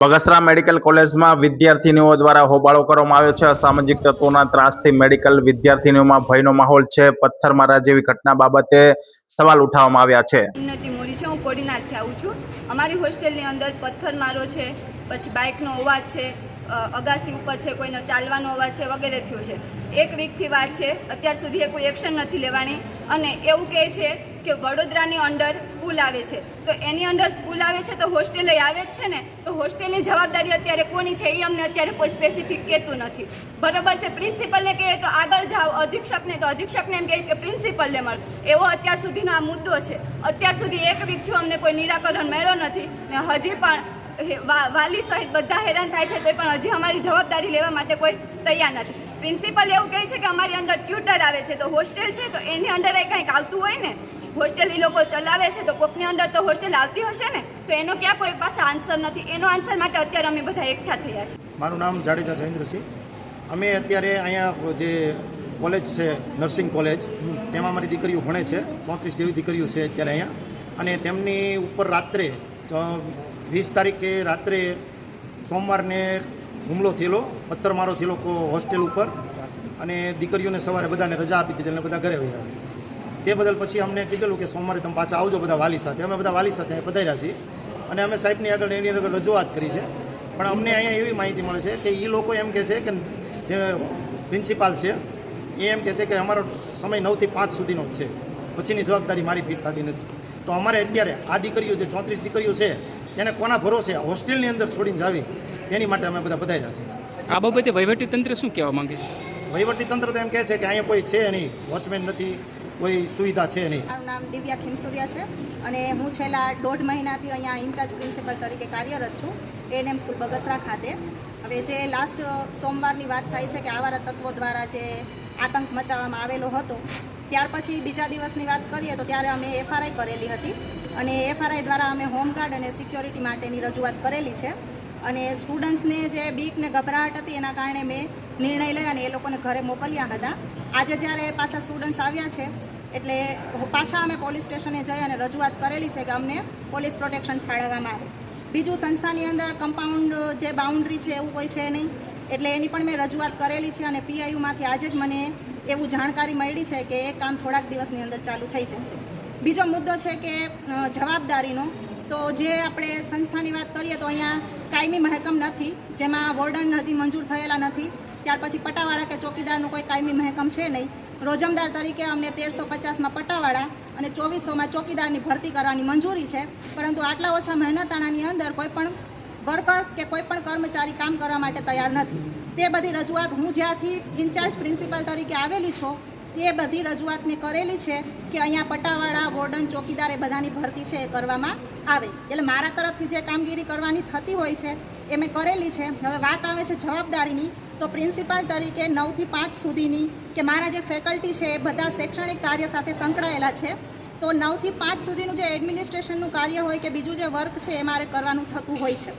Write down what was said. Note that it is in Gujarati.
બગસરા મેડિકલ કોલેજમાં વિદ્યાર્થીનીઓ દ્વારા હોબાળો કરવામાં આવ્યો છે। અસામાજિક તત્વોના ત્રાસથી મેડિકલ વિદ્યાર્થીનીઓમાં ભયનો માહોલ છે। પથ્થરમારા જેવી ઘટના બાબતે સવાલ ઉઠાવવામાં આવ્યા છે। ઉન્નતિ મોડી છે, હું કોડીનારથી આવું છું। અમારી હોસ્ટેલની અંદર પથ્થરમારો છે, પછી બાઇકનો અવાજ છે, અગાસી ઉપર છે, કોઈનો ચાલવાનો અવાજ છે વગેરે થયો છે। એક વીકથી વાત છે, અત્યાર સુધી કોઈ એક્શન નથી લેવાની અને એવું કહે છે કે વડોદરાની અંદર સ્કૂલ આવે છે તો એની અંદર સ્કૂલ આવે છે તો હોસ્ટેલે આવે જ છે ને, તો હોસ્ટેલની જવાબદારી અત્યારે કોની છે એ અમને અત્યારે કોઈ સ્પેસિફિક કહેતું નથી। બરાબર છે, પ્રિન્સિપલને કહે તો આગળ જાઓ, અધિક્ષકને તો અધિક્ષકને એમ કહે કે પ્રિન્સિપલને મળો, એવો અત્યાર સુધીનો આ મુદ્દો છે। અત્યાર સુધી એક વીક છું, અમને કોઈ નિરાકરણ મળ્યો નથી ને હજી પણ વાલી સહિત બધા હેરાન થાય છે તો પણ હજી અમારી જવાબદારી લેવા માટે કોઈ તૈયાર નથી। પ્રિન્સિપલ એવું કહે છે કે અમારી અંદર ટ્યુટર આવે છે, તો હોસ્ટેલ છે તો એની અંદર એ કંઈક આવતું હોય ને, હોસ્ટેલ એ લોકો ચલાવે છે તો કોકની અંદર તો હોસ્ટેલ આવતી હશે ને, તો એનો ક્યાં કોઈ પાસે આન્સર નથી। એનો આન્સર માટે અત્યારે અમે બધા એકઠા થયા છે। મારું નામ જાડેજા જયેન્દ્રસિંહ। અમે અત્યારે અહીંયા જે કોલેજ છે નર્સિંગ કોલેજ, તેમાં અમારી દીકરીઓ ભણે છે, 34 જેવી દીકરીઓ છે અત્યારે અહીંયા। અને તેમની ઉપર રાત્રે 20 તારીખે રાત્રે સોમવારને હુમલો થયેલો, પથ્થરમારો થયેલો હોસ્ટેલ ઉપર, અને દીકરીઓને સવારે બધાને રજા આપી દીધી અને બધા ઘરે વહ્યા। તે બદલ પછી અમને કીધેલું કે સોમવારે તમે પાછા આવજો બધા વાલી સાથે। અમે બધા વાલી સાથે પધાર્યા છીએ અને અમે સાહેબની આગળ એની આગળ રજૂઆત કરી છે, પણ અમને અહીંયા એવી માહિતી મળે છે કે એ લોકો એમ કહે છે કે જે પ્રિન્સિપાલ છે એ એમ કહે છે કે અમારો સમય 9 થી 5 સુધીનો જ છે, પછીની જવાબદારી મારી ફીટ થતી નથી। તો અમારે અત્યારે આ દીકરીઓ જે 34 દીકરીઓ છે એને કોના ભરોસે હોસ્ટેલની અંદર છોડીને જાવી, એની માટે અમે બધા પધાર્યા છીએ। આ બાબતે વહીવટીતંત્ર શું કહેવા માંગે છે? વહીવટીતંત્ર તો એમ કહે છે કે અહીંયા કોઈ છે નહીં, વોચમેન નથી, કોઈ સુવિધા છે નહીં। મારું નામ દિવ્યા ખીમસુરિયા છે અને હું છેલ્લા 1.5 મહિનાથી અહીંયા ઇન્ચાર્જ પ્રિન્સિપલ તરીકે કાર્યરત છું એએનએમ સ્કૂલ બગસરા ખાતે। હવે જે લાસ્ટ સોમવારની વાત થાય છે કે આવારા તત્વો દ્વારા જે આતંક મચાવવામાં આવેલો હતો, ત્યાર પછી બીજા દિવસની વાત કરીએ તો ત્યારે અમે એફઆરઆઈ કરેલી હતી અને એફઆરઆઈ દ્વારા અમે હોમગાર્ડ અને સિક્યોરિટી માટેની રજૂઆત કરેલી છે। અને સ્ટુડન્ટ્સને જે બીક ને ગભરાટ હતી એના કારણે મેં નિર્ણય લઈ અને એ લોકોને ઘરે મોકલ્યા હતા। આજે જ્યારે પાછા સ્ટુડન્ટ્સ આવ્યા છે એટલે પાછા અમે પોલીસ સ્ટેશને જઈ અને રજૂઆત કરેલી છે કે અમને પોલીસ પ્રોટેક્શન ફાળવવામાં આવે। બીજું સંસ્થાની અંદર કમ્પાઉન્ડ જે બાઉન્ડ્રી છે એવું કોઈ છે નહીં, એટલે એની પણ મેં રજૂઆત કરેલી છે અને પીઆઈયુમાંથી આજે જ મને એવું જાણકારી મળી છે કે એ કામ થોડાક દિવસની અંદર ચાલુ થઈ જશે। બીજો મુદ્દો છે કે જવાબદારીનો, તો જે આપણે સંસ્થાની વાત કરીએ તો અહીંયા કાયમી મહેકમ નથી, જેમાં વોર્ડન હજી મંજૂર થયેલા નથી। ત્યાર પછી પટાવાળા કે ચોકીદારનું કોઈ કાયમી મહેકમ છે નહીં। રોજમદાર તરીકે અમને 1350માં પટાવાળા અને 2400માં ચોકીદારની ભરતી કરવાની મંજૂરી છે, પરંતુ આટલા ઓછા મહેનતાણાની અંદર કોઈ પણ વર્કર કે કોઈ પણ કર્મચારી કામ કરવા માટે તૈયાર નથી। તે બધી રજૂઆત હું જ્યાંથી ઇન્ચાર્જ પ્રિન્સિપલ તરીકે આવેલી છું તે બધી રજૂઆત મેં કરેલી છે કે અહીંયા પટાવાળા, વોર્ડન, ચોકીદાર એ બધાની ભરતી છે એ કરવામાં આવે। એટલે મારા તરફથી જે કામગીરી કરવાની થતી હોય છે એ મેં કરેલી છે। હવે વાત આવે છે જવાબદારીની, તો પ્રિન્સિપાલ તરીકે 9 થી 5 સુધીની કે મારા જે ફેકલ્ટી છે એ બધા શૈક્ષણિક કાર્ય સાથે સંકળાયેલા છે, તો 9 થી 5 સુધીનું જે એડમિનિસ્ટ્રેશનનું કાર્ય હોય કે બીજું જે વર્ક છે એ મારે કરવાનું થતું હોય છે।